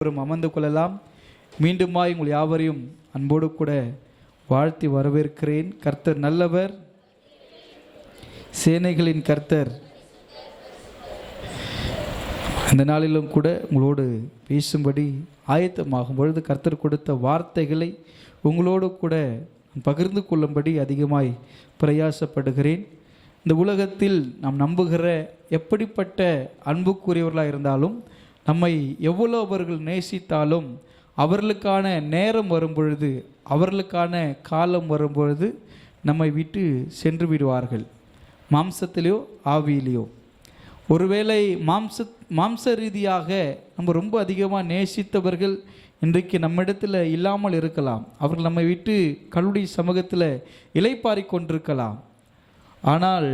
அமர்ந்து கொள்ளலாம். மீண்டுமாய் உங்கள் யாவரையும் அன்போடு கூட வாழ்த்தி வரவேற்கிறேன். கர்த்தர் நல்லவர், சேனைகளின் கர்த்தர். அந்த நாளிலும் கூட உங்களோடு பேசும்படி ஆயத்தமாகும் பொழுது கர்த்தர் கொடுத்த வார்த்தைகளை உங்களோடு கூட பகிர்ந்து கொள்ளும்படி அதிகமாய் பிரயாசப்படுகிறேன். இந்த உலகத்தில் நாம் நம்புகிற எப்படிப்பட்ட அன்புக்குரியவர்களாக இருந்தாலும், நம்மை எவ்வளோ அவர்கள் நேசித்தாலும், அவர்களுக்கான நேரம் வரும்பொழுது, அவர்களுக்கான காலம் வரும்பொழுது நம்மை விட்டு சென்று விடுவார்கள். மாம்சத்திலேயோ ஆவியிலேயோ. ஒருவேளை மாம்ச ரீதியாக நம்ம ரொம்ப அதிகமாக நேசித்தவர்கள் இன்றைக்கு நம்மிடத்தில் இல்லாமல் இருக்கலாம். அவர்கள் நம்மை விட்டு கல்லுடைய சமூகத்தில் இளைப்பாரி கொண்டிருக்கலாம். ஆனால்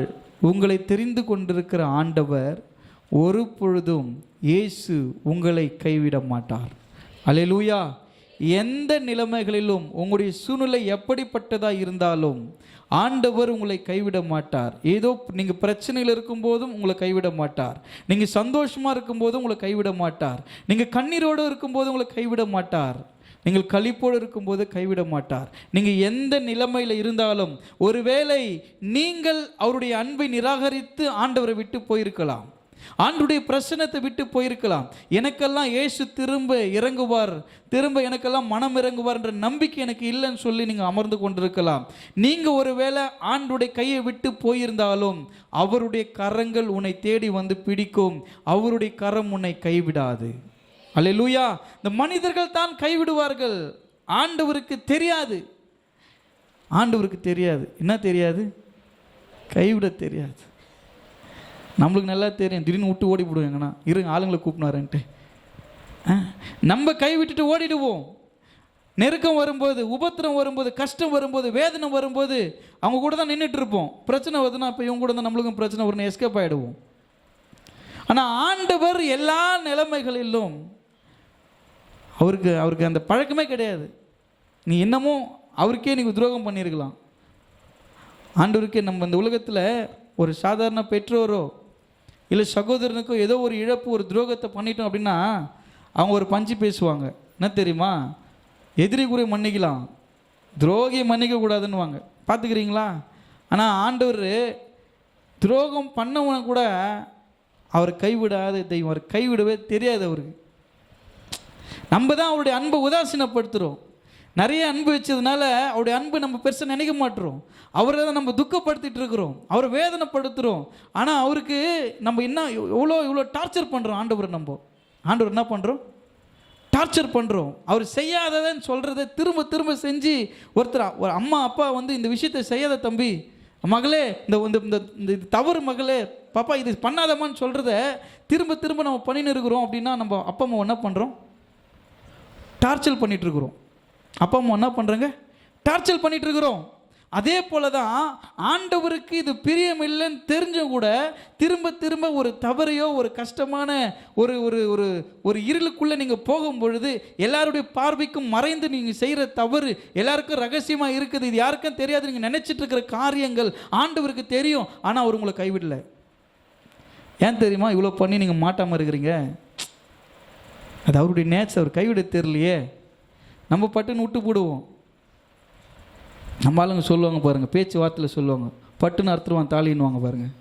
உங்களை தெரிந்து கொண்டிருக்கிற ஆண்டவர் ஒரு பொழுதும் இயேசு உங்களை கைவிட மாட்டார். அல்லேலூயா. எந்த நிலைமைகளிலும் உங்களுடைய சூழ்நிலை எப்படிப்பட்டதாக இருந்தாலும் ஆண்டவர் உங்களை கைவிட மாட்டார். ஏதோ நீங்கள் பிரச்சனையில் இருக்கும்போதும் உங்களை கைவிட மாட்டார். நீங்கள் சந்தோஷமாக இருக்கும்போதும் உங்களை கைவிட மாட்டார். நீங்கள் கண்ணீரோடு இருக்கும்போது உங்களை கைவிட மாட்டார். நீங்கள் களிப்போடு இருக்கும்போது கைவிட மாட்டார். நீங்கள் எந்த நிலைமையில் இருந்தாலும், ஒருவேளை நீங்கள் அவருடைய அன்பை நிராகரித்து ஆண்டவரை விட்டு போயிருக்கலாம், ஆண்டுடைய பிரசனத்தை விட்டு போயிருக்கலாம். எனக்கெல்லாம் இயேசு திரும்ப இறங்குவார், திரும்ப எனக்கெல்லாம் மனம் இறங்குவார் என்ற நம்பிக்கை எனக்கு இல்லைன்னு சொல்லி நீங்கள் அமர்ந்து கொண்டிருக்கலாம். நீங்கள் ஒருவேளை ஆண்டுடைய கையை விட்டு போயிருந்தாலும் அவருடைய கரங்கள் உன்னை தேடி வந்து பிடிக்கும். அவருடைய கரம் உன்னை கைவிடாது. அல்லேலூயா. இந்த மனிதர்கள் தான் கைவிடுவார்கள். ஆண்டவருக்கு தெரியாது. ஆண்டவருக்கு தெரியாது. என்ன தெரியாது? கைவிட தெரியாது. நம்மளுக்கு நல்லா தெரியும். திடீர்னு விட்டு ஓடி விடுவாங்கண்ணா, இருங்க ஆளுங்களை கூப்பினாருன்ட்டு நம்ம கை விட்டுட்டு ஓடிடுவோம். நெருக்கம் வரும்போது, உபத்திரம் வரும்போது, கஷ்டம் வரும்போது, வேதனை வரும்போது அவங்க கூட தான் நின்றுட்டு இருப்போம். பிரச்சனை வருதுன்னா இப்போ இவங்க கூட தான் நம்மளுக்கும் பிரச்சனை வரும்னு எஸ்கேப் ஆகிடுவோம். ஆனால் ஆண்டவர் எல்லா நிலைமைகளிலும் அவருக்கு அந்த பழக்கமே கிடையாது. நீ என்னமோ அவருக்கே நீங்கள் துரோகம் பண்ணியிருக்கலாம். ஆண்டவருக்கே நம்ம இந்த உலகத்தில் ஒரு சாதாரண பெற்றோரோ இல்லை சகோதரனுக்கோ ஏதோ ஒரு இழப்பு, ஒரு துரோகத்தை பண்ணிட்டோம் அப்படின்னா அவங்க ஒரு பஞ்சு பேசுவாங்க. என்ன தெரியுமா? எதிரி கூட மன்னிக்கலாம், துரோகியை மன்னிக்கக்கூடாதுன்னுவாங்க. பார்த்துக்கிறீங்களா? ஆனால் ஆண்டவர் துரோகம் பண்ணவனை கூட அவர் கைவிடாத தெய்வம். அவர் கைவிடவே தெரியாது அவருக்கு. நம்ம தான் அவருடைய அன்பை உதாசீனப்படுத்துகிறோம். நிறைய அன்பு வச்சதுனால அவருடைய அன்பு நம்ம பெருசாக நினைக்க மாட்டுறோம். அவரை தான் நம்ம துக்கப்படுத்திட்டு இருக்கிறோம், அவரை வேதனைப்படுத்துகிறோம். ஆனால் அவருக்கு நம்ம என்ன இவ்வளோ டார்ச்சர் பண்ணுறோம். ஆண்டவர் என்ன பண்ணுறோம்? டார்ச்சர் பண்ணுறோம். அவர் செய்யாததுன்னு சொல்கிறத திரும்ப திரும்ப செஞ்சு ஒரு அம்மா அப்பா இந்த விஷயத்தை செய்யாத தம்பி, மகளே, இந்த தவறு மகளே, பாப்பா இது பண்ணாதம்மான்னு சொல்கிறத திரும்ப திரும்ப நம்ம பண்ணின்னு இருக்கிறோம். அப்படின்னா நம்ம அப்பா அம்மா என்ன பண்ணுறோம்? டார்ச்சர் பண்ணிகிட்டு இருக்கிறோம். அப்பா அம்மா என்ன பண்ணுறாங்க? டார்ச்சர் பண்ணிகிட்டு இருக்கிறோம். அதே போல தான் ஆண்டவருக்கு இது பிரியம் இல்லைன்னு தெரிஞ்சும் கூட திரும்ப திரும்ப ஒரு தவறையோ ஒரு கஷ்டமான ஒரு ஒரு ஒரு ஒரு இருளுக்குள்ளே நீங்கள் போகும்பொழுது எல்லாருடைய பார்வைக்கும் மறைந்து நீங்கள் செய்கிற தவறு எல்லாருக்கும் ரகசியமாக இருக்குது. இது யாருக்கும் தெரியாது. நீங்கள் நினச்சிட்டு இருக்கிற காரியங்கள் ஆண்டவருக்கு தெரியும். ஆனால் அவர் உங்களை கைவிடலை. ஏன் தெரியுமா? இவ்வளோ பண்ணி நீங்கள் மாட்டாமல் இருக்கிறீங்க. அது அவருடைய நேச்சர். அவர் கைவிட தெரியலையே. நம்ம பட்டுன்னு விட்டு போடுவோம். நம்ம ஆளுங்க சொல்லுவாங்க பாருங்கள், பேச்சு வார்த்தையில் சொல்லுவாங்க, பட்டுன்னு அறுத்துருவான் தாலின்னுவாங்க பாருங்கள்.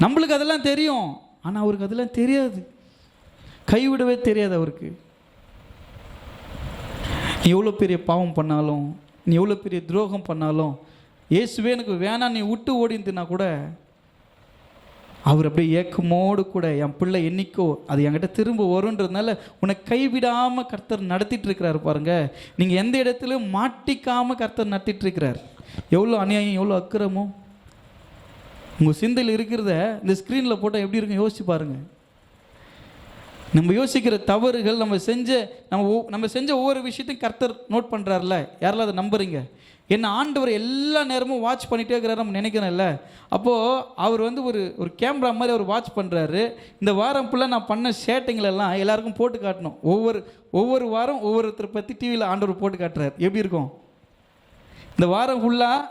நம்மளுக்கு அதெல்லாம் தெரியும். ஆனால் அவருக்கு அதெல்லாம் தெரியாது. கைவிடவே தெரியாது அவருக்கு. நீ எவ்வளோ பெரிய பாவம் பண்ணாலும், நீ எவ்வளோ பெரிய துரோகம் பண்ணாலும், இயேசுவே எனக்கு வேணாம் நீ விட்டு ஓடிந்துனா கூட அவர் அப்படியே ஏக்கமோடு கூட என் பிள்ளை என்னைக்கோ அது என்கிட்ட திரும்ப வருன்றதுனால உன்னை கைவிடாமல் கர்த்தர் நடத்திட்டு இருக்கிறார் பாருங்க. நீங்கள் எந்த இடத்துலையும் மாட்டிக்காமல் கர்த்தர் நடத்திட்டு இருக்கிறார். எவ்வளோ அநியாயம், எவ்வளோ அக்கிரமம் உங்கள் சிந்தையில் இருக்கிறத இந்த ஸ்க்ரீனில் போட்டால் எப்படி இருக்கும் யோசிச்சு பாருங்கள். நம்ம யோசிக்கிற தவறுகள், நம்ம செஞ்ச ஒவ்வொரு விஷயத்தையும் கர்த்தர் நோட் பண்ணுறாருல. யாரெல்லாம் அதை நம்புறீங்க? என்ன ஆண்டவர் எல்லா நேரமும் வாட்ச் பண்ணிகிட்டே இருக்கிறாரு நம்ம நினைக்கிறேன்ல. அப்போது அவர் ஒரு கேமரா மாதிரி அவர் வாட்ச் பண்ணுறாரு. இந்த வாரம் ஃபுல்லாக நான் பண்ண சேட்டைங்களெல்லாம் எல்லாருக்கும் போட்டு காட்டணும். ஒவ்வொரு வாரம் ஒவ்வொருத்தரை பற்றி டிவியில் ஆண்டவர் போட்டு காட்டுறாரு. எப்படி இருக்கும்? இந்த வாரம் ஃபுல்லாக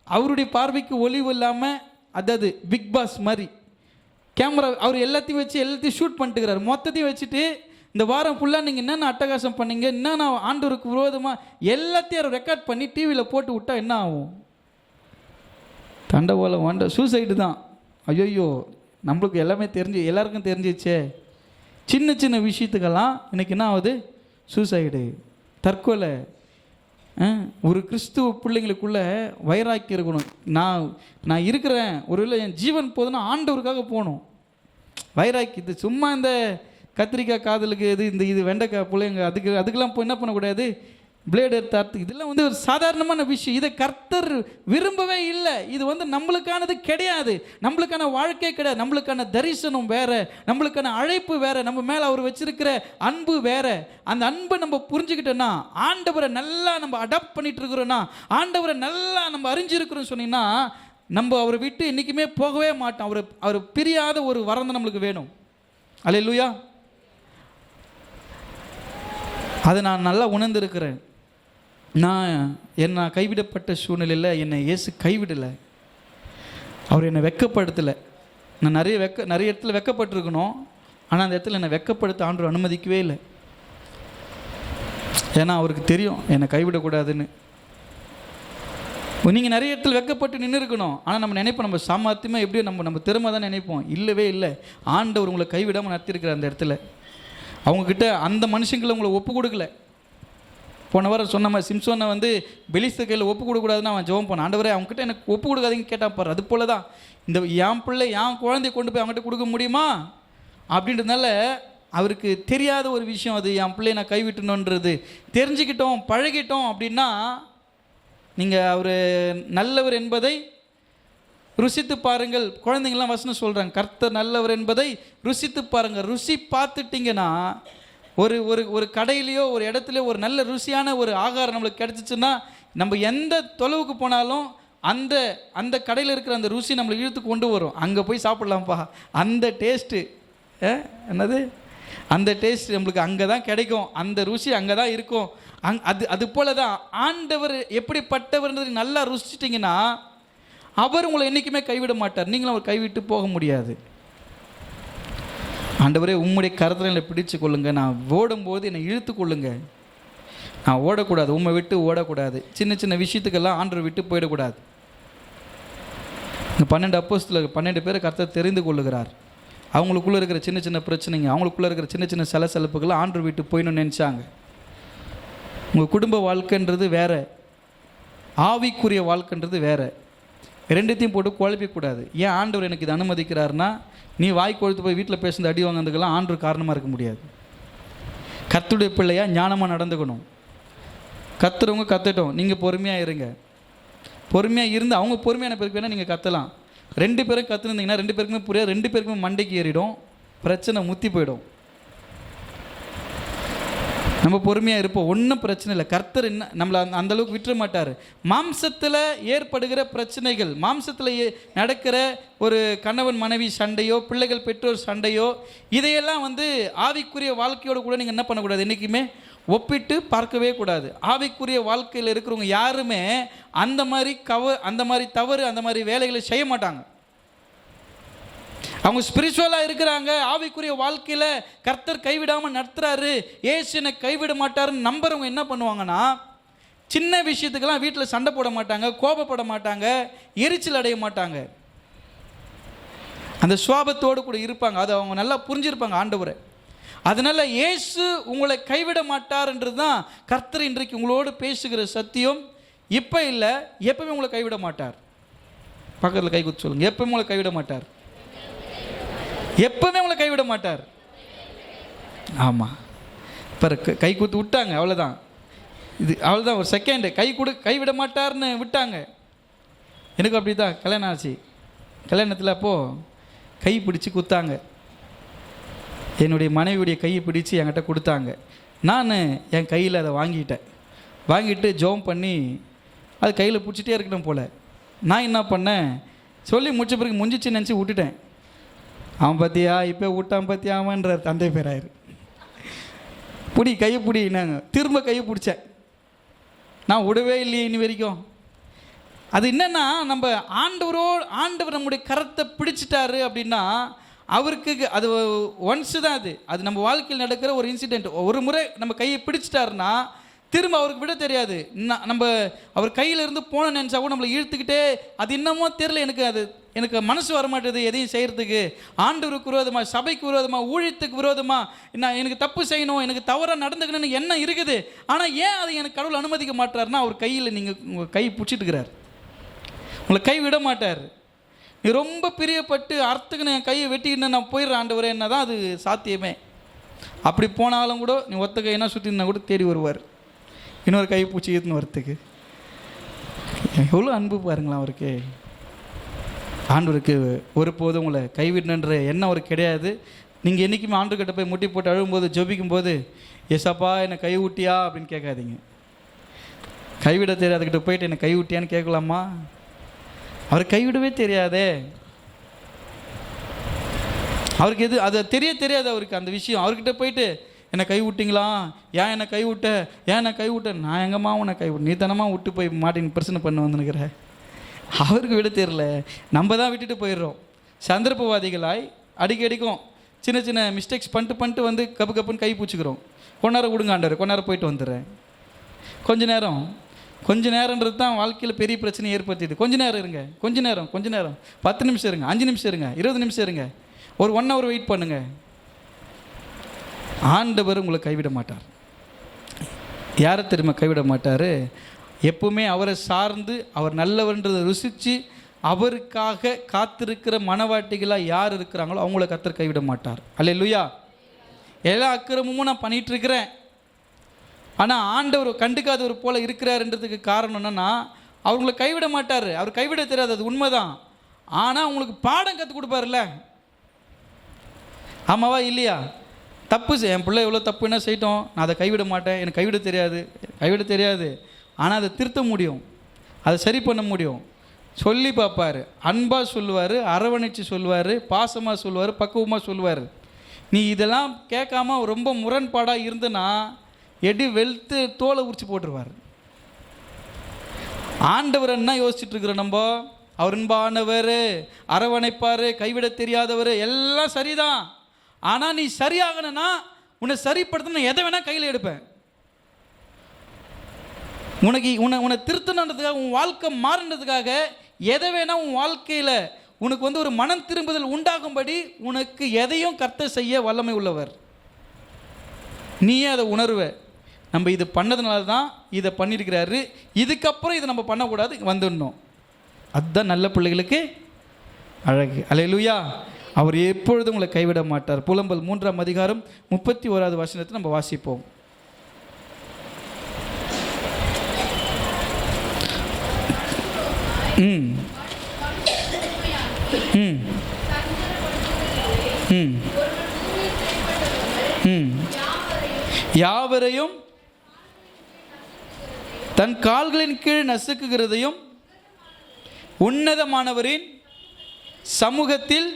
அவருடைய பார்வைக்கு ஒளிவு இல்லாமல், அதாவது பிக் பாஸ் மாதிரி கேமரா அவர் எல்லாத்தையும் வச்சு எல்லாத்தையும் ஷூட் பண்ணிட்டுக்கிறார். மொத்தத்தையும் வச்சுட்டு இந்த வாரம் ஃபுல்லாக நீங்கள் என்னென்ன அட்டகாசம் பண்ணீங்க, என்னென்ன ஆண்டவருக்கு விரோதமாக எல்லாத்தையும் ரெக்கார்ட் பண்ணி டிவியில் போட்டு விட்டா என்ன ஆகும்? தண்டவாளம் சூசைடு தான். ஐயோ, நம்மளுக்கு எல்லாமே எல்லாருக்கும் தெரிஞ்சிச்சே. சின்ன சின்ன விஷயத்துக்கெல்லாம் இன்றைக்கி என்ன ஆகுது? சூசைடு, தற்கொலை. ஒரு கிறிஸ்துவ பிள்ளைங்களுக்குள்ள வைராக்கி இருக்கணும். நான் இருக்கிறேன், ஒருவேளை என் ஜீவன் போதுன்னா ஆண்டவருக்காக போகணும். வைராக்கி. இது சும்மா இந்த கத்திரிக்காய் காதலுக்கு இது வெண்டைக்காய் பிள்ளைங்க அதுக்கெல்லாம் போய் என்ன பண்ணக்கூடாது? பிளேடு எடுத்து இதெல்லாம் ஒரு சாதாரணமான விஷயம். இதை கர்த்தர் விரும்பவே இல்லை. இது நம்மளுக்கானது கிடையாது, நம்மளுக்கான வாழ்க்கை கிடையாது. நம்மளுக்கான தரிசனம் வேற, நம்மளுக்கான அழைப்பு வேற, நம்ம மேலே அவர் வச்சிருக்கிற அன்பு வேற. அந்த அன்பை நம்ம புரிஞ்சுக்கிட்டோன்னா, ஆண்டவரை நல்லா நம்ம அடாப்ட் பண்ணிட்டு இருக்கிறோன்னா, ஆண்டவரை நல்லா நம்ம அறிஞ்சிருக்கிறோம் சொன்னீங்கன்னா, நம்ம அவரை விட்டு என்றைக்குமே போகவே மாட்டோம். அவர் பிரியாத ஒரு வரம் நம்மளுக்கு வேணும். அல்லேலூயா. அதை நான் நல்லா உணர்ந்திருக்கிறேன். நான் கைவிடப்பட்ட சூழ்நிலையில் என்னை இயேசு கைவிடலை. அவர் என்னை வெட்கப்படுத்தலை. நான் நிறைய இடத்துல வெட்கப்பட்டிருக்கணும். ஆனால் அந்த இடத்துல என்னை வெட்கப்படுத்த ஆண்டவர் அனுமதிக்கவே இல்லை. ஏன்னா அவருக்கு தெரியும் என்னை கைவிடக்கூடாதுன்னு. நீங்கள் நிறைய இடத்துல வெட்கப்பட்டு நின்று இருக்கணும். ஆனால் நம்ம நினைப்போம் நம்ம சாமர்த்தியமாக எப்படியோ நம்ம திறமை தான் நினைப்போம். இல்லவே இல்லை. ஆண்டவர் உங்களை கைவிடாமல் நடத்தியிருக்கிற அந்த இடத்துல அவங்கக்கிட்ட அந்த மனுஷங்களை உங்களை ஒப்பு கொடுக்கல. போன வாரம் சொன்ன மாதிரி சிம்சோனை பெலிஸ்தர் கையில் ஒப்பு கொடுக்கூடாதுன்னு அவன் ஜெபம் பண்ணான். ஆண்டவரே அவங்ககிட்ட எனக்கு ஒப்பு கொடுக்காதீங்கன்னு கேட்டால் பாரு. அது போல தான் இந்த என் பிள்ளை என் குழந்தைய கொண்டு போய் அவங்ககிட்ட கொடுக்க முடியுமா அப்படின்றதுனால அவருக்கு தெரியாத ஒரு விஷயம். அது என் பிள்ளையை நான் கைவிட்டணுன்றது தெரிஞ்சுக்கிட்டோம், பழகிட்டோம் அப்படின்னா நீங்கள் அவர் நல்லவர் என்பதை ருசித்து பாருங்கள். குழந்தைங்கள்லாம் வசனம் சொல்கிறாங்க, கர்த்தர் நல்லவர் என்பதை ருசித்து பாருங்கள். ருசி பார்த்துட்டிங்கன்னா ஒரு ஒரு ஒரு கடையிலையோ ஒரு இடத்துலையோ ஒரு நல்ல ருசியான ஒரு ஆகாரம் நம்மளுக்கு கிடச்சிச்சின்னா நம்ம எந்த தொலைவுக்கு போனாலும் அந்த அந்த கடையில் இருக்கிற அந்த ருசி நம்மளை இழுத்து கொண்டு வரும். அங்கே போய் சாப்பிட்லாம்ப்பா, அந்த டேஸ்ட்டு என்னது அந்த டேஸ்ட் நம்மளுக்கு அங்கே தான் கிடைக்கும், அந்த ருசி அங்கே தான் இருக்கும். அது போல தான் ஆண்டவர் எப்படிப்பட்டவர்ன்றது நல்லா ருசிச்சிட்டிங்கன்னா அவர் உங்களை என்றைக்குமே கைவிட மாட்டார். நீங்களும் அவர் கைவிட்டு போக முடியாது. ஆண்டவரே உம்முடைய கரத்தில் என்னை பிடிச்சு கொள்ளுங்க, நான் ஓடும்போது என்னை இழுத்து கொள்ளுங்க. நான் ஓடக்கூடாது, உம்மை விட்டு ஓடக்கூடாது. சின்ன சின்ன விஷயத்துக்கெல்லாம் ஆண்டவர் விட்டு போயிடக்கூடாது. இந்த 12 அப்போஸ்தலர் 12 பேரை கர்த்தர் தெரிந்து கொள்ளுகிறார். அவங்களுக்குள்ளே இருக்கிற சின்ன சின்ன பிரச்சனைங்க, அவங்களுக்குள்ளே இருக்கிற சின்ன சின்ன சலசலப்புக்கெல்லாம் ஆண்டவர் விட்டு போயிடணும்னு நினச்சாங்க. உங்கள் குடும்ப வாழ்க்கைன்றது வேறு, ஆவிக்குரிய வாழ்க்கைன்றது வேறு. ரெண்டுத்தையும் போட்டு குழப்பிக்கூடாது. ஏன் ஆண்டவர் எனக்கு இது அனுமதிக்கிறாருன்னா, நீ வாய் கொழுத்து போய் வீட்டில் பேசுறது அடி வாங்கிறதுக்கெல்லாம் ஆண்டவர் காரணமாக இருக்க முடியாது. கர்த்தருடைய பிள்ளையா ஞானமாக நடந்துக்கணும். கத்துறவங்க கத்தட்டும், நீங்கள் பொறுமையாக இருங்க. பொறுமையாக இருந்து அவங்க பொறுமையான பேருக்கு வேணால் நீங்கள் கத்தலாம். 2 பேரும் கற்றுருந்தீங்கன்னா 2 பேருக்குமே புரியாது, 2 பேருக்குமே மண்டைக்கு ஏறிடும், பிரச்சனை முத்தி போயிடும். நம்ம பொறுமையாக இருப்போம், ஒன்றும் பிரச்சனை இல்லை. கர்த்தர் என்ன நம்மளை அந்தளவுக்கு விட்டுற மாட்டார். மாம்சத்தில் ஏற்படுகிற பிரச்சனைகள், மாம்சத்தில் நடக்கிற ஒரு கணவன் மனைவி சண்டையோ, பிள்ளைகள் பெற்றோர் சண்டையோ, இதையெல்லாம் ஆவிக்குரிய வாழ்க்கையோடு கூட நீங்கள் என்ன பண்ணக்கூடாது, என்றைக்குமே ஒப்பிட்டு பார்க்கவே கூடாது. ஆவிக்குரிய வாழ்க்கையில் இருக்கிறவங்க யாருமே அந்த மாதிரி தவறு அந்த மாதிரி வேலைகளை செய்ய மாட்டாங்க. அவங்க ஸ்பிரிச்சுவலாக இருக்கிறாங்க, ஆவிக்குரிய வாழ்க்கையில் கர்த்தர் கைவிடாமல் நடத்துகிறாரு, ஏசு என்னை கைவிட மாட்டாருன்னு நம்புறவங்க என்ன பண்ணுவாங்கன்னா, சின்ன விஷயத்துக்கெல்லாம் வீட்டில் சண்டை போட மாட்டாங்க, கோபப்பட மாட்டாங்க, எரிச்சல் அடைய மாட்டாங்க. அந்த சுவாபத்தோடு கூட இருப்பாங்க. அதை அவங்க நல்லா புரிஞ்சிருப்பாங்க ஆண்டவரை. அதனால் இயேசு உங்களை கைவிட மாட்டார்ன்றது தான் கர்த்தர் இன்றைக்கு உங்களோடு பேசுகிற சத்தியம். இப்போ இல்லை, எப்பவுமே உங்களை கைவிட மாட்டார். பக்கத்தில் கை குத்து சொல்லுங்கள், எப்பவுமே உங்களை கைவிட மாட்டார். எப்பவுமே உங்களை கைவிட மாட்டார். ஆமாம், இப்போ கை குத்து விட்டாங்க, அவ்வளோதான். அவ்வளோதான், ஒரு செகண்டு கைவிட மாட்டார்னு விட்டாங்க. எனக்கு அப்படி தான் கல்யாணம் ஆச்சு. கல்யாணத்தில் அப்போது கை பிடிச்சி குத்தாங்க. என்னுடைய மனைவியுடைய கையை பிடிச்சி என்கிட்ட கொடுத்தாங்க. நான் என் கையில் அதை வாங்கிட்டு ஜோம் பண்ணி அது கையில் பிடிச்சிட்டே இருக்கணும் போல். நான் என்ன பண்ணேன், சொல்லி முடிச்ச பிறகு முடிஞ்சிச்சு நினச்சி விட்டுட்டேன். அவன் பார்த்தியா இப்போ விட்டான் பார்த்தியா அவன்றார், தந்தை பேராயிரு. கையை பிடி, நாங்கள் திரும்ப கையை பிடிச்சேன். நான் விடவே இல்லையே இனி வரைக்கும். அது என்னென்னா, நம்ம ஆண்டவர் நம்முடைய கரத்தை பிடிச்சிட்டாரு அப்படின்னா அவருக்கு அது ஒன்ஸு தான், அது நம்ம வாழ்க்கையில் நடக்கிற ஒரு இன்சிடெண்ட். ஒரு முறை நம்ம கையை பிடிச்சிட்டாருன்னா திரும்ப அவருக்கு விட தெரியாது. நம்ம அவர் கையிலேருந்து போன நினச்சா கூட நம்மளை இழுத்துக்கிட்டே, அது என்னமோ தெரியல, எனக்கு மனசு வரமாட்டேது எதையும் செய்கிறதுக்கு. ஆண்டவருக்கு விரோதமாக, சபைக்கு விரோதமாக, ஊழியத்துக்கு விரோதமாக எனக்கு தப்பு செய்யணும், எனக்கு தவறாக நடந்துக்கணும்னு எண்ணம் இருக்குது. ஆனால் ஏன் அதை எனக்கு கடவுள் அனுமதிக்க மாட்டார்னா, அவர் கையில் நீங்கள் உங்கள் கை பிடிச்சிட்டுக்கிறார், உங்களை கை விட மாட்டார். நீ ரொம்ப பிரியப்பட்டு அர்த்தத்துக்கு என் கையை வெட்டின்னு நான் போயிடுறேன் ஆண்டவரே என்ன தான் அது சாத்தியமே. அப்படி போனாலும் கூட நீ ஒத்த கைனா சுற்றினா கூட தேடி வருவார், இன்னொரு கை பூச்சி ஈர்த்துன்னு வரத்துக்கு. எவ்வளோ அன்பு பாருங்களா அவருக்கு. ஆண்டவருக்கு ஒருபோதும் உங்களை கைவிடணுன்ற எண்ணம் அவருக்கு கிடையாது. நீங்கள் என்றைக்குமே ஆண்டவர்கிட்ட போய் முட்டி போட்டு அழுகும்போது, ஜெபிக்கும்போது, ஏசப்பா என்னை கை ஊட்டியா அப்படின்னு கேட்காதீங்க. கைவிட தெரியாதுக்கிட்ட போயிட்டு என்னை கை ஊட்டியான்னு கேட்கலாமா? அவர் கைவிடவே தெரியாதே. அவருக்கு எது அது தெரியாது அவருக்கு அந்த விஷயம். அவர்கிட்ட போயிட்டு என்னை கை விட்டிங்களா, ஏன் என்னை கை விட்ட, ஏன் என்னை கை விட்ட, நான் எங்கம்மா உன்னை கை விட்டு, நீ தானம்மா விட்டு போய் மாட்டின்னு பிரச்சனை பண்ண வந்துனுக்கிற. அவருக்கு விட தெரியல, நம்ம தான் விட்டுட்டு போயிடுறோம். சந்தர்ப்பவாதிகளாய் அடிக்கடிக்கும் சின்ன சின்ன மிஸ்டேக்ஸ் பண்ணிட்டு வந்து கப்புன்னு கை பூச்சிக்கிறோம். கொஞ்ச நேரம் விடுங்க ஆண்டவர், கொஞ்ச நேரம் போயிட்டு வந்துடுறேன். கொஞ்ச நேரன்றது தான் வாழ்க்கையில் பெரிய பிரச்சனை ஏற்படுத்திது. கொஞ்ச நேரம் இருங்க, கொஞ்ச நேரம் 10 நிமிஷம் இருங்க, 5 நிமிஷம் இருங்க, 20 நிமிஷம் இருங்க, ஒரு 1 hour வெயிட் பண்ணுங்கள். ஆண்டவர் உங்களை கைவிட மாட்டார். யாரை தெரியுமா கைவிட மாட்டார்? எப்பவுமே அவரை சார்ந்து, அவர் நல்லவர்ன்றதை ருசித்து அவருக்காக காத்திருக்கிற மனவாட்டிகளாக யார் இருக்கிறாங்களோ அவங்கள கர்த்தர் கைவிட மாட்டார். அல்லேலூயா. எல்லா அக்கிரமும் நான் பண்ணிகிட்ருக்கிறேன், ஆனால் ஆண்டவர் கண்டுக்காதவர் போல் இருக்கிறாருன்றதுக்கு காரணம் என்னென்னா, அவங்கள கைவிட மாட்டார். அவர் கைவிட தெரியாது, அது உண்மைதான். ஆனால் அவங்களுக்கு பாடம் கற்றுக் கொடுப்பார்ல. ஆமாவா இல்லையா? தப்பு என் பிள்ளை எவ்வளோ தப்பு என்ன செய்யட்டும், நான் அதை கைவிட மாட்டேன், எனக்கு கைவிட தெரியாது. ஆனால் அதை திருத்த முடியும், அதை சரி பண்ண முடியும். சொல்லி பார்ப்பார், அன்பாக சொல்லுவார், அரவணைச்சு சொல்லுவார், பாசமாக சொல்லுவார், பக்குவமாக சொல்லுவார். நீ இதெல்லாம் கேட்காம ரொம்ப முரண்பாடாக இருந்தனா எடி வெளுத்து தோலை உரிச்சு போட்டுருவார். ஆண்டவர் என்ன யோசிச்சுட்டு இருக்கிறோம் நம்ம? அவர் அன்பானவர், அரவணைப்பார், கைவிட தெரியாதவர், எல்லாம் சரிதான். ஆனால் நீ சரியாகணும்னா, உன்னை சரிப்படுத்தணும், எதை வேணால் கையில் எடுப்பேன். உன்னை திருத்தணுன்றதுக்காக, உன் வாழ்க்கை மாறுன்றதுக்காக எதை வேணால் உன் வாழ்க்கையில் உனக்கு ஒரு மனம் திரும்புதல் உண்டாகும்படி உனக்கு எதையும் கர்த்தர் செய்ய வல்லமை உள்ளவர். நீயே அதை உணர்வ. நம்ம இது பண்ணதுனால தான் இதை பண்ணியிருக்கிறாரு, இதுக்கப்புறம் இதை நம்ம பண்ணக்கூடாது, வந்துடணும். அதுதான் நல்ல பிள்ளைகளுக்கு அழகு. அல்லேலூயா. அவர் எப்பொழுதும் உங்களை கைவிட மாட்டார். புலம்பல் 3ஆம் அதிகாரம் 31வது வசனத்தை நம்ம வாசிப்போம். யாவரையும் தன் கால்களின் கீழ் நசுக்குகிறதையும் உன்னதமானவரின் சமூகத்தில்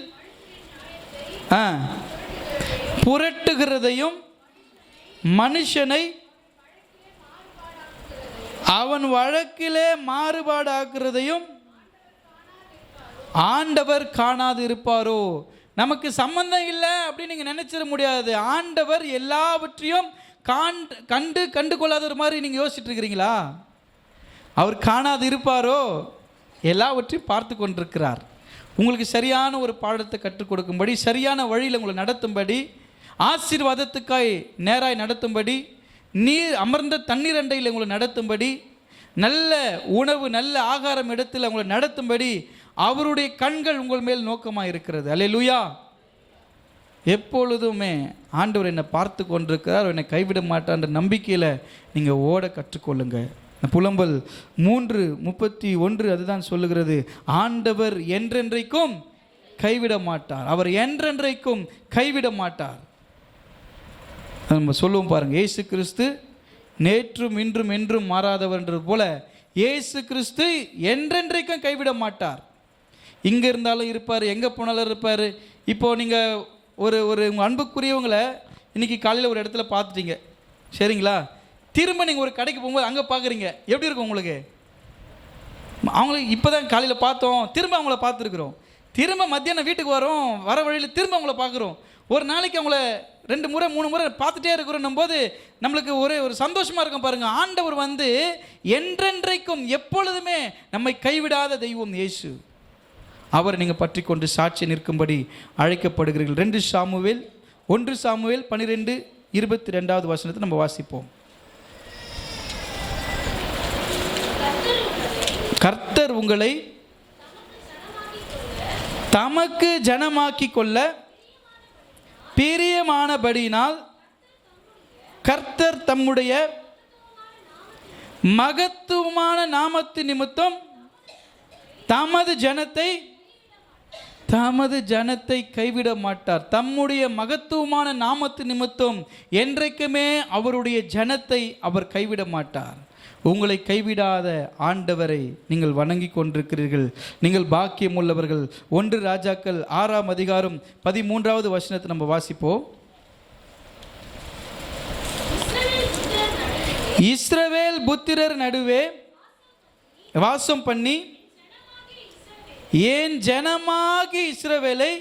புரட்டுகிறதையும் மனுஷனை அவன் வழக்கிலே மாறுபாடாக்குறதையும் ஆண்டவர் காணாது இருப்பாரோ? நமக்கு சம்பந்தம் இல்லை அப்படின்னு நீங்கள் நினைச்சிட முடியாது. ஆண்டவர் எல்லாவற்றையும் கண்டு கொள்ளாத மாதிரி நீங்கள் யோசிச்சுட்டு இருக்கிறீங்களா? அவர் காணாது இருப்பாரோ? எல்லாவற்றையும் பார்த்து கொண்டிருக்கிறார். உங்களுக்கு சரியான ஒரு பாடத்தை கற்றுக் கொடுக்கும்படி, சரியான வழியில் உங்களை நடத்தும்படி, ஆசீர்வாதத்துக்காய் நேராய் நடத்தும்படி, நீர் அமர்ந்த தண்ணீர் அண்டையில் உங்களை நடத்தும்படி, நல்ல உணவு நல்ல ஆகாரம் இடத்தில் உங்களை நடத்தும்படி அவருடைய கண்கள் உங்கள் மேல் நோக்கமாக இருக்கிறது. அல்லேலூயா. எப்பொழுதுமே ஆண்டவர் என்னை பார்த்து கொண்டிருக்கிறார், என்னை கைவிட மாட்டான்ற நம்பிக்கையில் நீங்கள் ஓட கற்றுக்கொள்ளுங்க. புலம்பல் 3:31 அதுதான் சொல்லுகிறது. ஆண்டவர் என்றென்றைக்கும் கைவிட மாட்டார், அவர் என்றென்றைக்கும் கைவிட மாட்டார். நம்ம சொல்லுவோம் பாருங்க, இயேசு கிறிஸ்து நேற்றும் இன்றும் என்றும் மாறாதவர்ன்றது போல இயேசு கிறிஸ்து என்றென்றைக்கும் கைவிட மாட்டார். இங்கே இருந்தாலும் இருப்பார், எங்கே போனாலும் இருப்பார். இப்போது நீங்கள் ஒரு உங்கள் அன்புக்குரியவங்களை இன்றைக்கி காலையில் ஒரு இடத்துல பார்த்துட்டீங்க, சரிங்களா? திரும்ப நீங்கள் ஒரு கடைக்கு போகும்போது அங்கே பார்க்குறீங்க, எப்படி இருக்கும் உங்களுக்கு? அவங்களுக்கு இப்போ தான் காலையில் பார்த்தோம், திரும்ப அவங்கள பார்த்துருக்குறோம். திரும்ப மத்தியானம் வீட்டுக்கு வரோம், வர வழியில் திரும்ப அவங்கள பார்க்குறோம். ஒரு நாளைக்கு அவங்கள 2 முறை 3 முறை பார்த்துட்டே இருக்கிறோம் போது நம்மளுக்கு ஒரு சந்தோஷமாக இருக்கும் பாருங்கள். ஆண்டவர் வந்து என்றென்றைக்கும் எப்பொழுதுமே நம்மை கைவிடாத தெய்வம் இயேசு. அவர் நீங்கள் பற்றி கொண்டு சாட்சி நிற்கும்படி அழைக்கப்படுகிறீர்கள். 1 சாமுவேல் 12:22 வசனத்தை நம்ம வாசிப்போம். கர்த்தர் உங்களை தமக்கு ஜனமாக்கி கொள்ள பிரியமானபடியினால் கர்த்தர் தம்முடைய மகத்துவமான நாமத்து நிமித்தம் தமது ஜனத்தை கைவிட மாட்டார். தம்முடைய மகத்துவமான நாமத்து நிமித்தம் என்றைக்குமே அவருடைய ஜனத்தை அவர் கைவிட மாட்டார். உங்களை கைவிடாத ஆண்டவரை நீங்கள் வணங்கி கொண்டிருக்கிறீர்கள். நீங்கள் பாக்கியம் உள்ளவர்கள். 1 ராஜாக்கள் 6:13 வசனத்தை நம்ம வாசிப்போம். இஸ்ரவேல் புத்திரர் நடுவே வாசம் பண்ணி என் ஜனமாகி இஸ்ரவேலை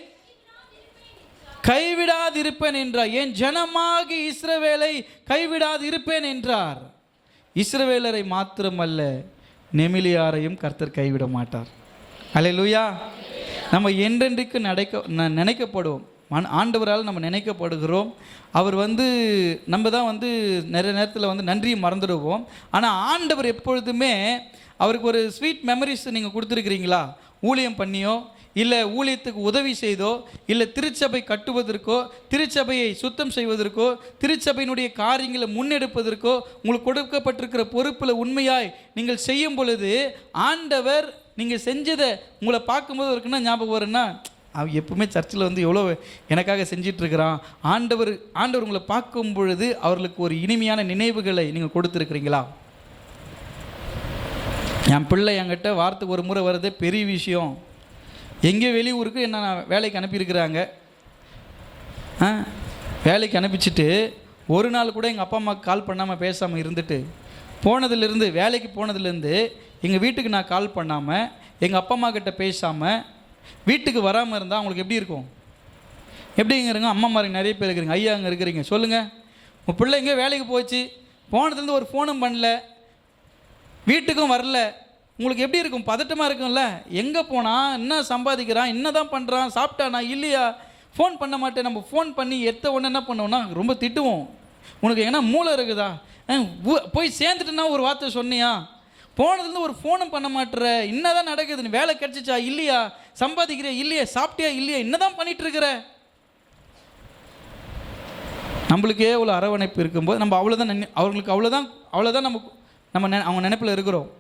கைவிடாதிருப்பேன் என்றார். என் ஜனமாகி இஸ்ரவேலை கைவிடாதிருப்பேன் என்றார். இஸ்ரவேலரை மாத்திரமல்ல, நெமிலியாரையும் கர்த்தர் கைவிட மாட்டார். அல்லேலூயா. நம்ம என்றென்றைக்கு நினைக்கப்படுவோம். ஆண்டவரால் நம்ம நினைக்கப்படுகிறோம். அவர் வந்து நம்ம தான் வந்து நிறைய நேரத்தில் நன்றியை மறந்துடுவோம். ஆனால் ஆண்டவர் எப்பொழுதுமே அவருக்கு ஒரு ஸ்வீட் மெமரிஸ் நீங்கள் கொடுத்துருக்கிறீங்களா? ஊழியம் பண்ணியோ, இல்லை ஊழியத்துக்கு உதவி செய்தோ, இல்லை திருச்சபை கட்டுவதற்கோ, திருச்சபையை சுத்தம் செய்வதற்கோ, திருச்சபையினுடைய காரியங்களை முன்னெடுப்பதற்கோ உங்களுக்கு கொடுக்கப்பட்டிருக்கிற பொறுப்பில் உண்மையாய் நீங்கள் செய்யும் பொழுது ஆண்டவர் நீங்கள் செஞ்சதை உங்களை பார்க்கும்போது இருக்குன்னா ஞாபகம் வரும்னா, அவன் எப்பவுமே சர்ச்சில் எவ்வளோ எனக்காக செஞ்சிட்ருக்கிறான். ஆண்டவர் உங்களை பார்க்கும் பொழுது அவர்களுக்கு ஒரு இனிமையான நினைவுகளை நீங்கள் கொடுத்துருக்கிறீங்களா? என் பிள்ளை என்கிட்ட வாரத்துக்கு 1 முறை வர்றதே பெரிய விஷயம். எங்கேயோ வெளியூருக்கு என்ன வேலைக்கு அனுப்பியிருக்கிறாங்க. வேலைக்கு அனுப்பிச்சிட்டு ஒரு நாள் கூட எங்கள் அப்பா அம்மாவுக்கு கால் பண்ணாமல் பேசாமல் இருந்துட்டு வேலைக்கு போனதுலேருந்து எங்கள் வீட்டுக்கு நான் கால் பண்ணாமல், எங்கள் அப்பா அம்மா கிட்ட பேசாமல் வீட்டுக்கு வராமல் இருந்தால் அவங்களுக்கு எப்படி இருக்கும்? எப்படிங்கிறங்க? அம்மா மாதிரி நிறைய பேர் இருக்கிறீங்க, ஐயா அங்கே இருக்கிறீங்க, சொல்லுங்கள். உங்கள் பிள்ளை எங்கேயோ வேலைக்கு போச்சு, போனதுலேருந்து ஒரு ஃபோனும் பண்ணல, வீட்டுக்கும் வரல, உங்களுக்கு எப்படி இருக்கும்? பதட்டமாக இருக்கும்ல. எங்கே போனால், என்ன சம்பாதிக்கிறான், என்ன தான் பண்ணுறான், சாப்பிட்டானா இல்லையா, ஃபோன் பண்ண மாட்டேன். நம்ம ஃபோன் பண்ணி உடனே என்ன பண்ணுவோம்னா ரொம்ப திட்டுவோம். உனக்கு எங்கன்னா மூளை இருக்குதா? போய் சேர்ந்துட்டுன்னா ஒரு வார்த்தை சொன்னியா? போனதுலேருந்து ஒரு ஃபோனும் பண்ண மாட்டுற, என்ன தான் நடக்குது? நீ வேலை கிடச்சிச்சா இல்லையா, சம்பாதிக்கிறியா இல்லையா, சாப்பிட்டியா இல்லையா, என்ன தான் பண்ணிகிட்ருக்கிற? நம்மளுக்கே இவ்வளோ அரவணைப்பு இருக்கும்போது நம்ம அவ்வளோதான் அவங்களுக்கு அவ்வளோதான் நம்ம அவங்க நினைப்பில் இருக்கிறோம்.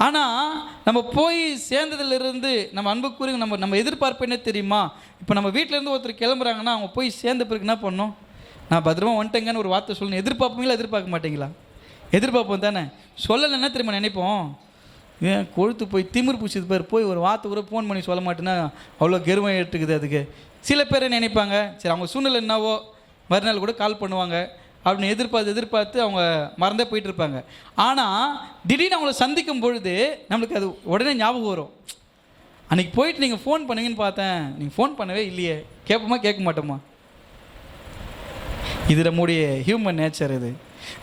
ஆனால் நம்ம போய் சேர்ந்ததுலேருந்து நம்ம அன்புக்குரிய நம்ம எதிர்பார்ப்பு என்ன தெரியுமா? இப்போ நம்ம வீட்டிலேருந்து ஒருத்தர் கிளம்புறாங்கன்னா அவங்க போய் சேர்ந்த பிறகு என்ன பண்ணணும்? நான் பத்திரமா வந்துட்டேங்கன்னு ஒரு வார்த்தை சொல்லணும். எதிர்பார்ப்பீங்களா எதிர்பார்க்க மாட்டீங்களா? எதிர்பார்ப்போம் தானே. சொல்லலைன்னா திரும்ப நினைப்போம், ஏன் கொழுத்து போய் திமிர் பூச்சிது பேர், போய் ஒரு வார்த்தை கூட ஃபோன் பண்ணி சொல்ல மாட்டேன்னா அவ்வளோ கெருமை எடுத்துக்குது. அதுக்கு சில பேரை நினைப்பாங்க, சரி அவங்க சூழ்நிலை என்னவோ மறுநாள் கூட கால் பண்ணுவாங்க அப்படின்னு எதிர்பார்த்து அவங்க மறந்தே போயிட்டு இருப்பாங்க. ஆனால் திடீர்னு அவங்கள சந்திக்கும் பொழுது நம்மளுக்கு அது உடனே ஞாபகம் வரும். அன்றைக்கி போயிட்டு நீங்கள் ஃபோன் பண்ணுவீங்கன்னு பார்த்தேன், நீங்கள் ஃபோன் பண்ணவே இல்லையே, கேட்போமா கேட்க மாட்டோமா? இது நம்முடைய ஹியூமன் நேச்சர். இது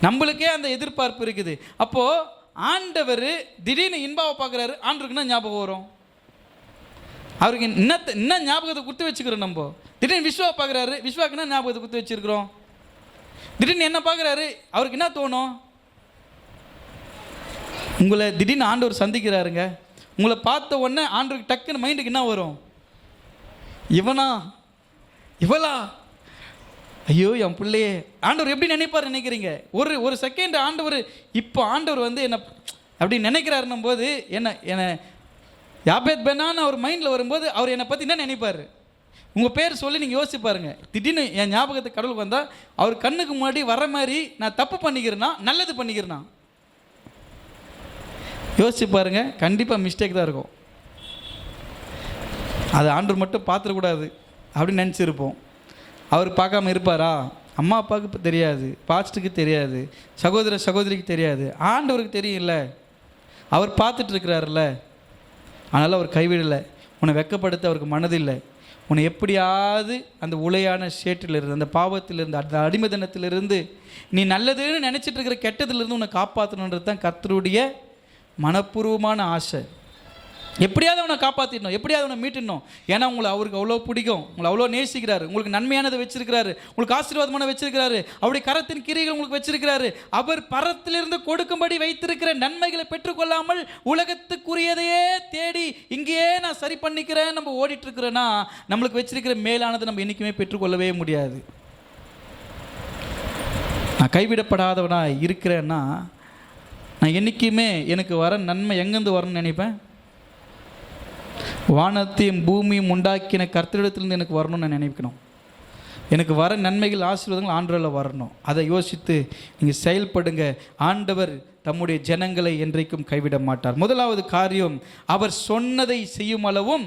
நம்மளுக்கே அந்த எதிர்பார்ப்பு இருக்குது. அப்போது ஆண்டவர் திடீர்னு இன்பாவை பார்க்குறாரு, ஆண்டவருக்குன்னா ஞாபகம் வரும். அவருக்கு என்ன ஞாபகத்தை கொடுத்து வச்சுக்கிறோம். நம்ம திடீர்னு விஸ்வா பார்க்குறாரு, விஸ்வாக்குன்னா ஞாபகத்தை கொடுத்து வச்சுருக்கிறோம். திடீர்னு என்ன பார்க்குறாரு, அவருக்கு என்ன தோணும்? உங்களை திடீர்னு ஆண்டவர் சந்திக்கிறாருங்க, உங்களை பார்த்த உடனே ஆண்டவருக்கு டக்குன்னு மைண்டுக்கு என்ன வரும்? இவளா, ஐயோ என் பிள்ளையே. ஆண்டவர் எப்படி நினைப்பார் நினைக்கிறீங்க? ஒரு செகண்ட் ஆண்டவர் இப்போ ஆண்டவர் என்ன அப்படி நினைக்கிறாருன்னும் போது என்ன யாபேத் பெனான்னு அவர் மைண்டில் வரும்போது அவர் என்னை பற்றி என்ன நினைப்பார்? உங்கள் பேர் சொல்லி நீங்கள் யோசிச்சு பாருங்கள். திடீர்னு என் ஞாபகத்துக்கு கடவுளுக்கு வந்தால் அவர் கண்ணுக்கு முன்னாடி வர மாதிரி நான் தப்பு பண்ணிக்கிறேன்னா நல்லது பண்ணிக்கிறேன்னா? யோசிச்சு பாருங்கள், கண்டிப்பாக மிஸ்டேக் தான் இருக்கும். அது ஆண்டவர் மட்டும் பார்த்துடக்கூடாது அப்படின்னு நினச்சிருப்போம். அவர் பார்க்காம இருப்பாரா? அம்மா அப்பாவுக்கு தெரியாது, பாஸ்ட்டுக்கு தெரியாது, சகோதரிக்கு தெரியாது, ஆண்டவருக்கு தெரியும்ல, அவர் பார்த்துட்ருக்கிறாருல்ல. அதனால் அவர் கைவிடலை. உன்னை வெட்கப்படுத்த அவருக்கு மனதில்லை. உன்னை எப்படியாவது அந்த உளையான சேற்றிலிருந்து, அந்த பாவத்திலிருந்து, அந்த அடிமைத்தனத்திலிருந்து, நீ நல்லதுன்னு நினச்சிட்டு இருக்கிற கெட்டதிலிருந்து உன்னை காப்பாற்றணுன்றது தான் கர்த்தருடைய மனப்பூர்வமான ஆசை. எப்படியாவது அவனை காப்பாற்றிடணும், எப்படியாவது அவனை மீட்டிடணும். ஏன்னா உங்களை அவருக்கு அவ்வளோ பிடிக்கும், உங்களை அவ்வளோ நேசிக்கிறாரு, உங்களுக்கு நன்மையானதை வச்சிருக்கிறாரு, உங்களுக்கு ஆசீர்வாதமான வச்சிருக்கிறாரு, அவருடைய கரத்தின் கிரிகள் உங்களுக்கு வச்சிருக்கிறாரு. அவர் பரத்திலிருந்து கொடுக்கும்படி வைத்திருக்கிற நன்மைகளை பெற்றுக்கொள்ளாமல் உலகத்துக்குரியதையே தேடி இங்கேயே நான் சரி பண்ணிக்கிறேன் நம்ம ஓடிட்டு இருக்கிறோன்னா நம்மளுக்கு வச்சிருக்கிற மேலானதை நம்ம என்றைக்குமே பெற்றுக்கொள்ளவே முடியாது. நான் கைவிடப்படாதவனா இருக்கிறேன்னா நான் என்றைக்குமே எனக்கு வர நன்மை எங்கேருந்து வரணும்னு நினைப்பேன்? வானத்தையும் பூமியும் உண்டாக்கின கர்த்தரிடத்திலிருந்து எனக்கு வரணும்னு நான் நினைக்கணும். எனக்கு வர நன்மைகள், ஆசீர்வாதங்கள் ஆண்டவரில் வரணும். அதை யோசித்து நீங்கள் செயல்படுங்க. ஆண்டவர் தம்முடைய ஜனங்களை என்றைக்கும் கைவிட மாட்டார். முதலாவது காரியம், அவர் சொன்னதை செய்யும் அளவும்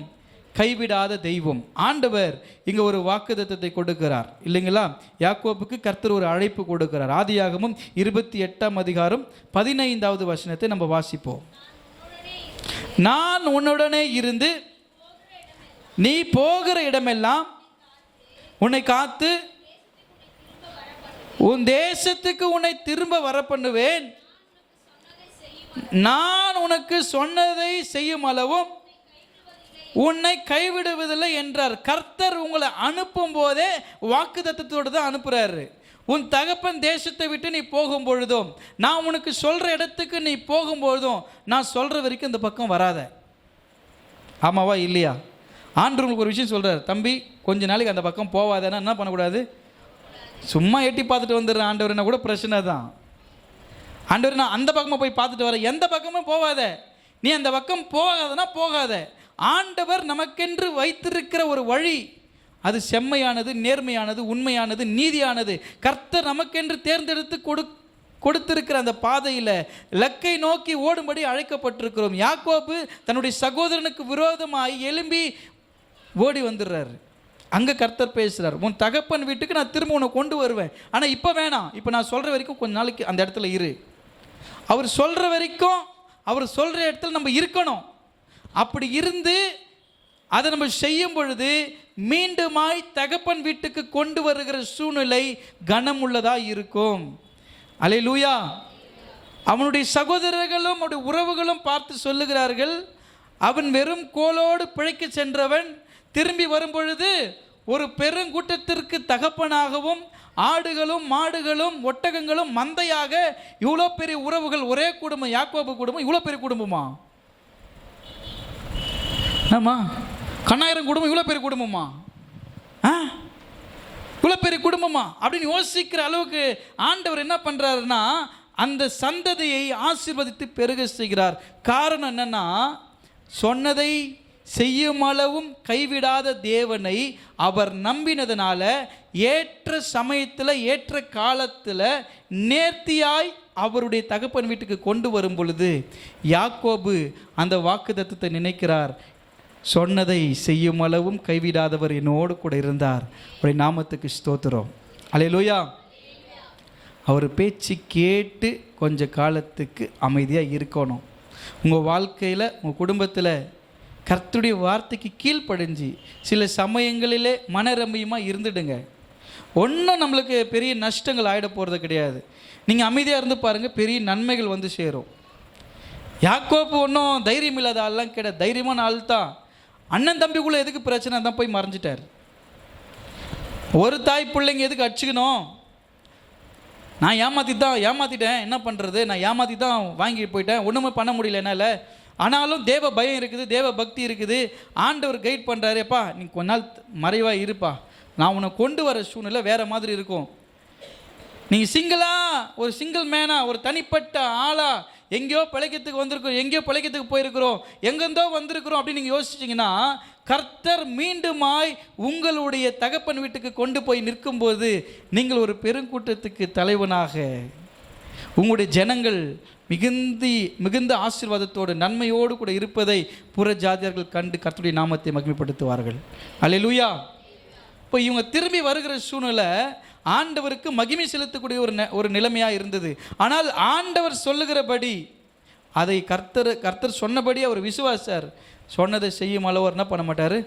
கைவிடாத தெய்வம். ஆண்டவர் இங்கே ஒரு வாக்குத்தத்தத்தை கொடுக்கிறார் இல்லைங்களா? யாக்கோபுக்கு கர்த்தர் ஒரு அழைப்பு கொடுக்கிறார். ஆதியாகமம் 28ஆம் அதிகாரம் 15வது வசனத்தை நம்ம வாசிப்போம். நான் உன்னுடனே இருந்து நீ போகிற இடமெல்லாம் உன்னை காத்து உன் தேசத்துக்கு உன்னை திரும்ப வர பண்ணுவேன். நான் உனக்கு சொன்னதை செய்யும் அளவும் உன்னை கைவிடுவதில்லை என்றார். கர்த்தர் உங்களை அனுப்பும் போதே வாக்குத்தத்தத்தோடு தான் அனுப்புறாரு. உன் தகப்பன் தேசத்தை விட்டு நீ போகும் பொழுதும், நான் உனக்கு சொல்கிற இடத்துக்கு நீ போகும்பொழுதும், நான் சொல்கிற வரைக்கும் இந்த பக்கம் வராத. ஆமாவா இல்லையா? ஆண்டவர் உங்களுக்கு ஒரு விஷயம் சொல்கிறார், தம்பி கொஞ்ச நாளைக்கு அந்த பக்கம் போவாதேன்னா என்ன பண்ணக்கூடாது? சும்மா எட்டி பார்த்துட்டு வந்துடுறேன் ஆண்டவர்னா கூட பிரச்சனை தான். ஆண்டவர் நான் அந்த பக்கமாக போய் பார்த்துட்டு வரேன், எந்த பக்கமும் போகாத, நீ அந்த பக்கம் போகாதனா போகாத. ஆண்டவர் நமக்கென்று வைத்திருக்கிற ஒரு வழி, அது செம்மையானது, நேர்மையானது, உண்மையானது, நீதியானது. கர்த்தர் நமக்கென்று தேர்ந்தெடுத்து கொடுத்திருக்கிற அந்த பாதையில் லக்கை நோக்கி ஓடும்படி அழைக்கப்பட்டிருக்கிறோம். யாக்கோபு தன்னுடைய சகோதரனுக்கு விரோதமாய் எழும்பி ஓடி வந்துடுறாரு. அங்கே கர்த்தர் பேசுகிறார், உன் தகப்பன் வீட்டுக்கு நான் திரும்ப உன்னை கொண்டு வருவேன், ஆனால் இப்போ வேணாம், இப்போ நான் சொல்கிற வரைக்கும் கொஞ்ச நாளைக்கு அந்த இடத்துல இரு. அவர் சொல்கிற வரைக்கும், அவர் சொல்கிற இடத்துல நம்ம இருக்கணும். அப்படி இருந்து அதை நம்ம செய்யும் பொழுது மீண்டுமாய் தகப்பன் வீட்டுக்கு கொண்டு வருகிற சூழ்நிலை கனமுள்ளதாக இருக்கும். அல்லேலூயா. அவனுடைய சகோதரர்களும் அவனுடைய உறவுகளும் பார்த்து சொல்லுகிறார்கள், அவன் வெறும் கோலோடு பிழைக்க சென்றவன் திரும்பி வரும்பொழுது ஒரு பெருங்கூட்டத்திற்கு தகப்பனாகவும் ஆடுகளும் மாடுகளும் ஒட்டகங்களும் மந்தையாக இவ்வளோ பெரிய உறவுகள், ஒரே குடும்பம், யாக்கோபு குடும்பம் இவ்வளோ பெரிய குடும்பமா? ஆமா, கண்ணாயிரம் குடும்பம் இவ்வளோ பெரிய குடும்பமா? இவ்வளோ பெரிய குடும்பமா அப்படின்னு யோசிக்கிற அளவுக்கு ஆண்டவர் என்ன பண்ணுறாருன்னா அந்த சந்ததியை ஆசீர்வதித்து பெருக செய்கிறார். காரணம் என்னன்னா, சொன்னதை செய்யும் அளவும் கைவிடாத தேவனை அவர் நம்பினதுனால ஏற்ற சமயத்தில் ஏற்ற காலத்தில் நேர்த்தியாய் அவருடைய தகப்பன் வீட்டுக்கு கொண்டு வரும் பொழுது யாக்கோபு அந்த வாக்குத்தத்தத்தை நினைக்கிறார். சொன்னதை செய்யும் அளவும் கைவிடாதவர் என்னோடு கூட இருந்தார். அவருடைய நாமத்துக்கு ஸ்தோத்திரம். அல்லேலூயா. அவர் பேச்சு கேட்டு கொஞ்ச காலத்துக்கு அமைதியாக இருக்கணும். உங்கள் வாழ்க்கையில், உங்கள் குடும்பத்தில் கர்த்தருடைய வார்த்தைக்கு கீழ்ப்படிஞ்சு சில சமயங்களிலே மனரம்பியமாக இருந்துடுங்க. ஒன்றும் நம்மளுக்கு பெரிய நஷ்டங்கள் ஆகிட போகிறது கிடையாது. நீங்கள் அமைதியாக இருந்து பாருங்கள், பெரிய நன்மைகள் வந்து சேரும். யாக்கோப்பு ஒன்றும் தைரியம் இல்லாத ஆள்லாம் கிடையாது, தைரியமான ஆள் தான். அண்ணன் தம்பிக்குள்ளே எதுக்கு பிரச்சனை தான் போய் மறைஞ்சிட்டார். ஒரு தாய் பிள்ளைங்க எதுக்கு அடிச்சுக்கணும்? நான் ஏமாற்றிட்டேன், என்ன பண்ணுறது, நான் ஏமாற்றி தான் வாங்கிட்டு போயிட்டேன், ஒன்றுமே பண்ண முடியல என்னால். ஆனாலும் தேவ பயம் இருக்குது, தேவ பக்தி இருக்குது, ஆண்டவர் கைட் பண்ணுறாரு. எப்பா நீ கொஞ்ச நாள் மறைவாக இருப்பா, நான் உன்னை கொண்டு வர சூழ்நிலை வேறு மாதிரி இருக்கும். நீங்கள் ஒரு சிங்கிள் மேனாக, ஒரு தனிப்பட்ட ஆளாக எங்கேயோ பிழைக்கிறதுக்கு வந்திருக்கிறோம், எங்கேயோ பிழைக்கிறதுக்கு போயிருக்கிறோம், எங்கேருந்தோ வந்திருக்கிறோம் அப்படின்னு நீங்கள் யோசிச்சிங்கன்னா, கர்த்தர் மீண்டுமாய் உங்களுடைய தகப்பன் வீட்டுக்கு கொண்டு போய் நிற்கும்போது நீங்கள் ஒரு பெருங்கூட்டத்துக்கு தலைவனாக, உங்களுடைய ஜனங்கள் மிகுந்த ஆசீர்வாதத்தோடு நன்மையோடு கூட இருப்பதை புற ஜாதியர்கள் கண்டு கர்த்தருடைய நாமத்தை மகிமைப்படுத்துவார்கள். அல்லேலூயா. இப்போ இவங்க திரும்பி வருகிற சூழ்நிலை ஆண்டவருக்கு மகிமை செலுத்தக்கூடிய ஒரு நிலைமையாக இருந்தது. ஆனால் ஆண்டவர் சொல்லுகிறபடி அதை கர்த்தர் சொன்னபடி அவர் விசுவாசார். சொன்னதை செய்யும் அளவு என்ன பண்ண மாட்டார்,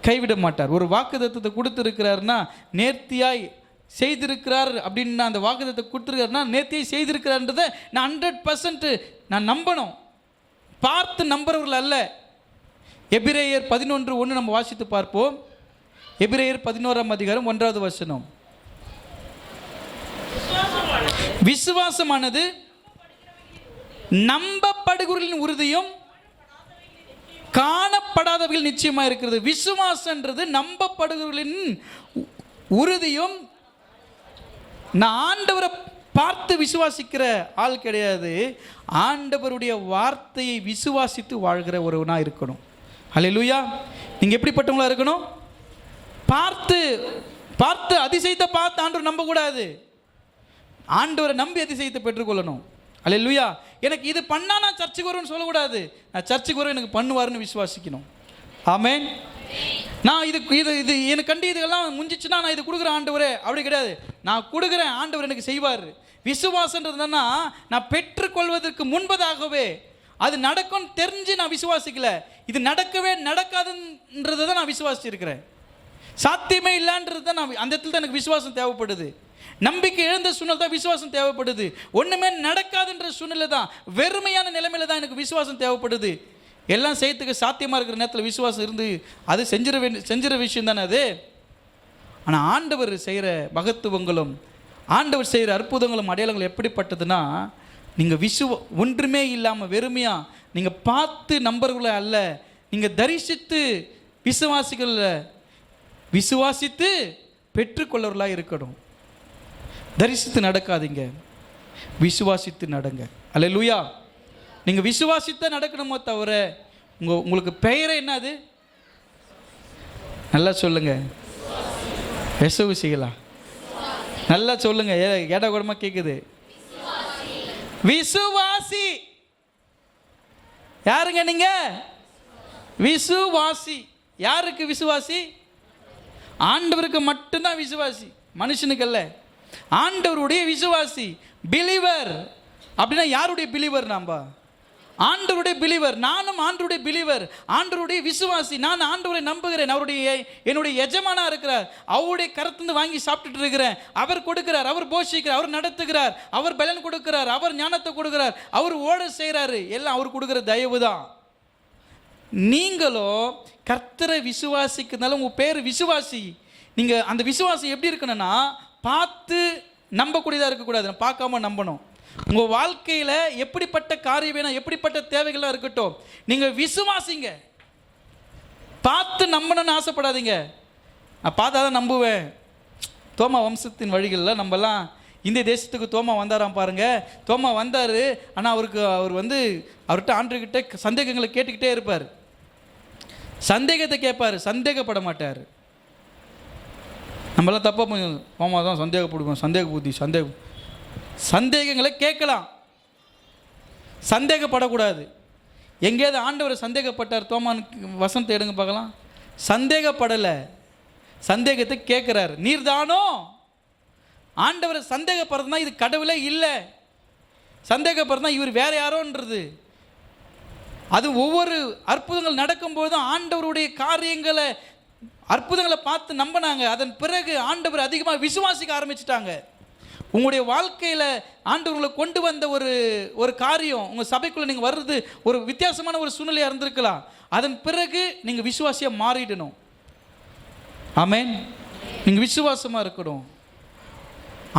கைவிட மாட்டார். ஒரு வாக்குத்தத்தத்தை கொடுத்துருக்கிறாருன்னா நேர்த்தியாய் செய்திருக்கிறார் அப்படின்னா, அந்த வாக்குத்தத்தை கொடுத்துருக்காருன்னா நேர்த்தியாய் செய்திருக்கிறார்ன்றதை நான் 100% நான் நம்பணும், பார்த்து நம்புறவர்கள் அல்ல. எபிரேயர் 11:1 நம்ம வாசித்து பார்ப்போம். எபிரேயர் 11:1 விசுவாசமானது நம்பப்படுகிறவர்களின் உறுதியும் காணப்படாதவர்கள் நிச்சயமா இருக்கிறது. விசுவாசன்றது நம்பப்படுகிறவர்களின் உறுதியும். நான் ஆண்டவரை பார்த்து விசுவாசிக்கிற ஆள் கிடையாது, ஆண்டவருடைய வார்த்தையை விசுவாசித்து வாழ்கிற ஒருவனா இருக்கணும். ஹல்லேலூயா. நீங்க எப்படிப்பட்டவங்களா இருக்கணும்? பார்த்து பார்த்து அதிசயத்தை பார்த்து ஆண்டவர் நம்பக்கூடாது, ஆண்டவரை நம்பி அதிசயத்தை பெற்றுக்கொள்ளணும். ஹல்லேலூயா. எனக்கு இது பண்ணா நான் சர்ச்சுக்கு வருவேன்னு சொல்லக்கூடாது, நான் சர்ச்சுக்கு வருவேன் எனக்கு பண்ணுவாருன்னு விசுவாசிக்கணும். ஆமென். நான் இது எனக்கு கண்டி இதெல்லாம் முடிஞ்சிச்சுன்னா நான் இது கொடுக்குறேன் ஆண்டவரே, அப்படி கிடையாது. நான் கொடுக்குறேன், ஆண்டவர் எனக்கு செய்வார். விசுவாசன்றது என்னன்னா, நான் பெற்றுக்கொள்வதற்கு முன்பதாகவே அது நடக்கும் தெரிஞ்சு நான் விசுவாசிக்கல, இது நடக்கவே நடக்காதுன்றதை தான் நான் விசுவாசிச்சிருக்கிறேன். சாத்தியமே இல்லைன்றது தான் நான் அந்த இடத்துல தான் எனக்கு விசுவாசம் தேவைப்படுது. நம்பிக்கை இழந்த சூழ்நிலை தான் விசுவாசம் தேவைப்படுது. ஒன்றுமே நடக்காதுன்ற சூழ்நிலை தான், வெறுமையான நிலைமையில தான் எனக்கு விசுவாசம் தேவைப்படுது. எல்லாம் செய்யறதுக்கு சாத்தியமாக இருக்கிற நேரத்தில் விசுவாசம் இருந்து அது செஞ்சிட விஷயம் தானே அது. ஆனால் ஆண்டவர் செய்கிற மகத்துவங்களும் ஆண்டவர் செய்கிற அற்புதங்களும் அடையாளங்களும் எப்படிப்பட்டதுன்னா, நீங்கள் ஒன்றுமே இல்லாமல் வெறுமையாக நீங்கள் பார்த்து நம்பர்கள அல்ல, நீங்கள் தரிசித்து விசுவாசித்து பெற்றுக்கொள்ளவர்களாக இருக்கணும். தரிசித்து நடக்காதீங்க, விசுவாசித்து நடங்க. அல்லேலூயா. நீங்கள் விசுவாசித்த நடக்கணுமோ தவிர உங்களுக்கு பெயரே என்னது? நல்லா சொல்லுங்க, விசுவாசிகளா? நல்லா சொல்லுங்க, ஏடா கூடமா கேட்குது. விசுவாசி. யாருங்க நீங்க? விசுவாசி. யாருக்கு விசுவாசி? ஆண்டவருக்கு மட்டும்தான் விசுவாசி, மனுஷனுக்கு அல்ல. ஆண்டவருடைய விசுவாசி, பிலீவர். அப்படின்னா யாருடைய பிலீவர்? நாம ஆண்டவருடைய பிலீவர். நானும் ஆண்டவருடைய பிலீவர், ஆண்டவருடைய விசுவாசி. நான் ஆண்டவரை நம்புகிறேன், என்னுடைய எஜமானா இருக்கிறார், அவருடைய கருத்துந்து வாங்கி சாப்பிட்டுட்டு இருக்கிறேன். அவர் கொடுக்கிறார், அவர் போஷிக்கிறார், அவர் நடத்துகிறார், அவர் பலன் கொடுக்கிறார், அவர் ஞானத்தை கொடுக்கிறார், அவர் ஓட செய்கிறாரு. எல்லாம் அவர் கொடுக்குற தயவு தான். நீங்களோ கர்த்தரை விசுவாசிக்கிறதுனால உங்கள் பேர் விசுவாசி. நீங்கள் அந்த விசுவாசி எப்படி இருக்கணும்னா, பார்த்து நம்பக்கூடியதாக இருக்கக்கூடாது, பார்க்காம நம்பணும். உங்கள் வாழ்க்கையில் எப்படிப்பட்ட காரியம் வேணும், எப்படிப்பட்ட தேவைகள்லாம் இருக்கட்டும், நீங்கள் விசுவாசிங்க. பார்த்து நம்பணும்னு ஆசைப்படாதீங்க. நான் பார்த்தா தான் நம்புவேன். தோமா வம்சத்தின் வழிகளில் நம்மலாம் இந்திய தேசத்துக்கு தோமா வந்தாராம் பாருங்க. தோமா வந்தார், ஆனால் அவர்கிட்ட ஆண்டவர்கிட்ட சந்தேகங்களை கேட்டுக்கிட்டே இருப்பார். சந்தேகத்தை கேட்பார், சந்தேகப்பட மாட்டார். நம்மளாம் தப்பாக தோமா தான் சந்தேகப்படுவோம், சந்தேகங்களை கேட்கலாம், சந்தேகப்படக்கூடாது. எங்கேயாவது ஆண்டவர் சந்தேகப்பட்டார்? தோமானுக்கு வசனத்தை எடுங்க பார்க்கலாம். சந்தேகப்படலை, சந்தேகத்தை கேட்குறாரு. நீர்தானோ? ஆண்டவர் சந்தேகப்படுறதுனா இது கடவுளே இல்லை, சந்தேகப்படுறதுனா இவர் வேற யாரோன்றது. அது ஒவ்வொரு அற்புதங்கள் நடக்கும்போதும் ஆண்டவருடைய காரியங்களை அற்புதங்களை பார்த்து நம்பினாங்க. அதன் பிறகு ஆண்டவர் அதிகமாக விசுவாசிக்க ஆரம்பிச்சிட்டாங்க. உங்களுடைய வாழ்க்கையில் ஆண்டவர்களை கொண்டு வந்த ஒரு காரியம், உங்கள் சபைக்குள்ளே நீங்கள் வர்றது ஒரு வித்தியாசமான ஒரு சூழ்நிலையாக இருந்திருக்கலாம். அதன் பிறகு நீங்கள் விசுவாசியாக மாறிடணும். ஆமென். நீங்கள் விசுவாசமாக இருக்கணும்.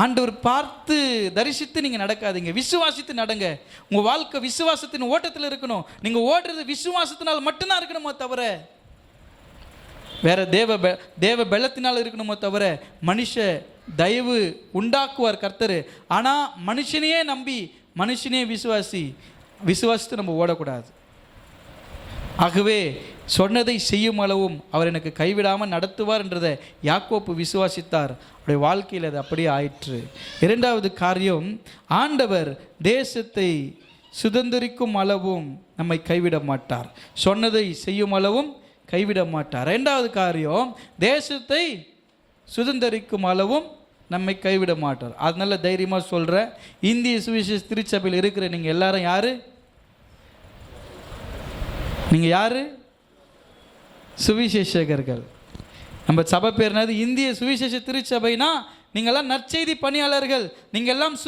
ஆண்டவர் பார்த்து தரிசித்து நீங்கள் நடக்காதீங்க, விசுவாசித்து நடங்க. உங்கள் வாழ்க்கை விசுவாசத்தின் ஓட்டத்தில் இருக்கணும். நீங்கள் ஓடுறது விசுவாசத்தினால் மட்டும்தான் இருக்கணுமோ தவிர வேற தேவ பலத்தினால் இருக்கணுமோ தவிர மனுஷ தயவு உண்டாக்குவார் கர்த்தர். ஆனால் மனுஷனையே நம்பி மனுஷனே விசுவாசித்து நம்ம ஓடக்கூடாது. ஆகவே சொன்னதை செய்யும் அளவும் அவர் எனக்கு கைவிடாமல் நடத்துவார் என்றதை யாக்கோப்பு விசுவாசித்தார். அவருடைய வாழ்க்கையில் அது அப்படியே ஆயிற்று. இரண்டாவது காரியம், ஆண்டவர் தேசத்தை சுதந்திரிக்கும் அளவும் நம்மை கைவிட மாட்டார். சொன்னதை செய்யும் அளவும் கைவிட மாட்டார். இரண்டாவது காரியம், தேசத்தை சுதந்திரிக்கும் அளவும் நம்மை கைவிட மாட்டார். அதனால தைரியமாக சொல்கிறேன், இந்திய சுவிசேஷ திருச்சபையில் இருக்கிற நீங்கள் எல்லாரும் யார்? நீங்கள் யார்? சுவிசேஷகர்கள். நம்ம சபை பேர் என்னது? இந்திய சுவிசேஷ திருச்சபைனா நீங்கள்லாம் நற்செய்தி பணியாளர்கள். நீங்கள் எல்லாம்